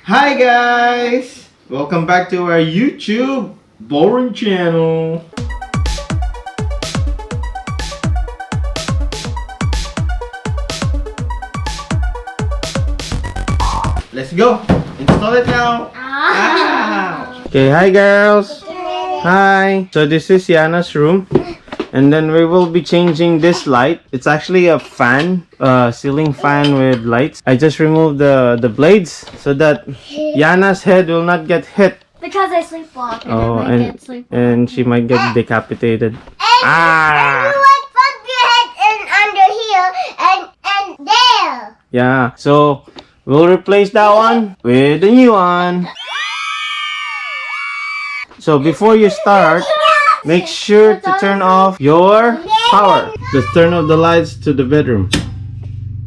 Hi guys! Welcome back to our YouTube boring channel. Let's go! Install it now! Okay, hi girls! Hi! So this is Yana's room. And then we will be changing this light. It's actually a fan, ceiling fan with lights. I just removed the blades so that Yana's head will not get hit. Because I sleepwalk and Oh, I might get sleepwalk. and she might get decapitated. And you like put your head in under here and there. Yeah, so we'll replace that one with a new one. So before you start, make sure to turn off your power. Let's turn off the lights to the bedroom.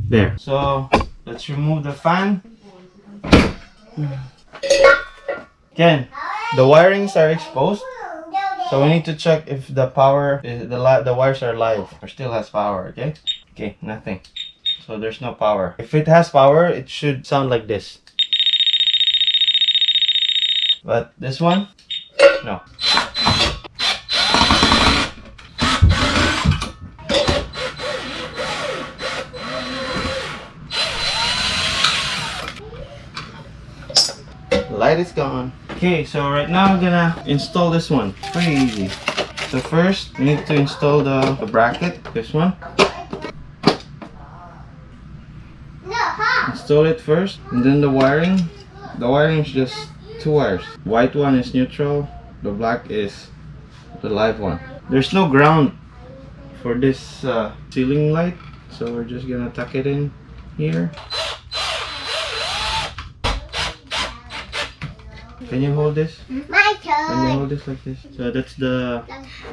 There. So let's remove the fan. Again, the wirings are exposed, so we need to check if the power, the wires are live or still has power. Okay. Okay. Nothing. So there's no power. If it has power, it should sound like this. But this one, no. Light is gone. Okay, so right now I'm gonna install this one. Pretty easy. So first, we need to install the bracket. This one. Install it first, and then the wiring. The wiring is just two wires. White one is neutral. The black is the live one. There's no ground for this ceiling light, so we're just gonna tuck it in here. Can you hold this? My Can you turn. hold this like this? So that's the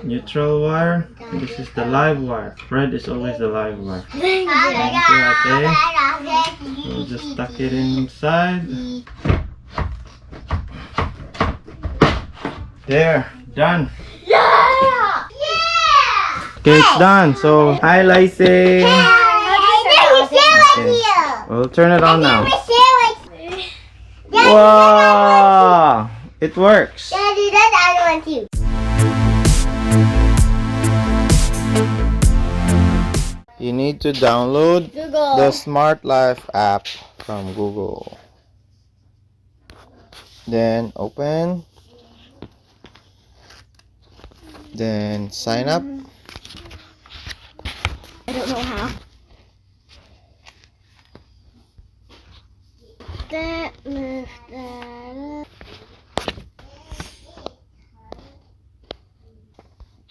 neutral wire. And this is the live wire. Red is always the live wire. Thank you. Okay. So just tuck it inside. There, done. Yeah! Yeah! Okay, it's done. So hi Lacey. Let me share with you. We'll turn it on now. Let me share with you. Wow! It works. Daddy, that I want you. You need to download Google. the Smart Life app from Google. Then open. Then sign up. I don't know how.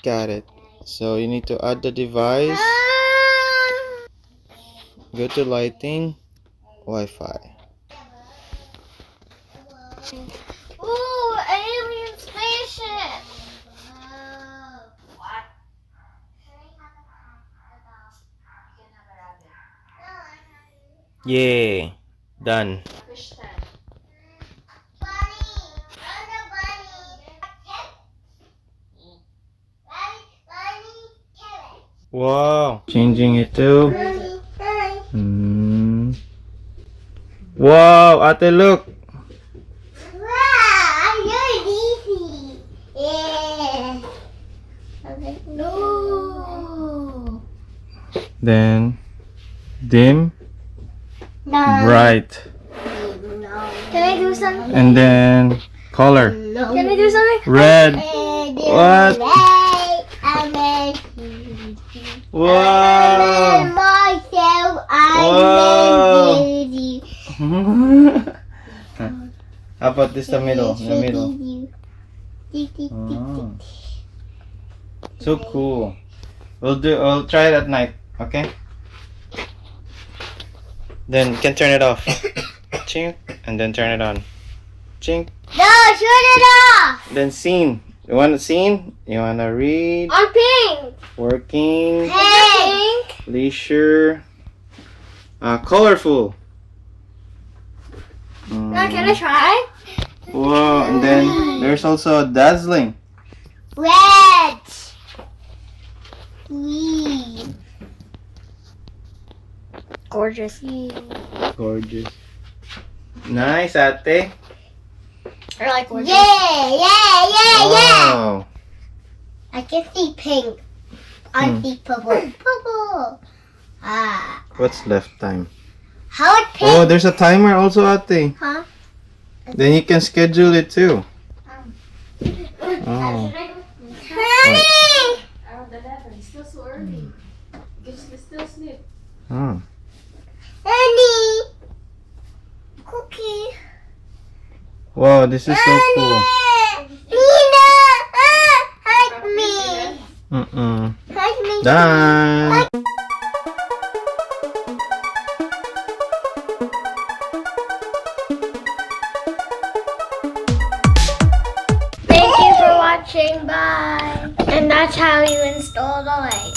Got it. So you need to add the device. Go to lighting, Wi-Fi. Ooh, alien spaceship. Yay! Done. Wow! Changing it to. Wow! Ate, look. Wow, you're easy. Yeah. No. Then dim, No. bright, Can I do something? and then color. No. Can I do something? Red. What? Wow! Myself, Wow. I'm How about this the middle? The middle. Oh. So cool. We'll try it at night, okay? Then you can turn it off. Chink, and then turn it on. Chink. No, shut it off. Then scene. You want a scene? You want to read? On pink. Working. Pink. Leisure. Colorful. Now, can I try? Whoa, and then there's also dazzling. Red. Green. Gorgeous. Gorgeous. Nice, ate. I like orange. Yeah. Wow. I can see pink. I see purple. Purple. Ah. What's left time? How it pink? Oh, there's a timer also, ate. Huh? Then you can schedule it too. Oh. Honey! Around 11. It's still so early. Because we still sleep. Oh. Honey! Cookie. Wow, this is so cool. Nina! Hug me! Mm-mm. Hug me! Done. Thank you for watching. Bye. And that's how you install the light.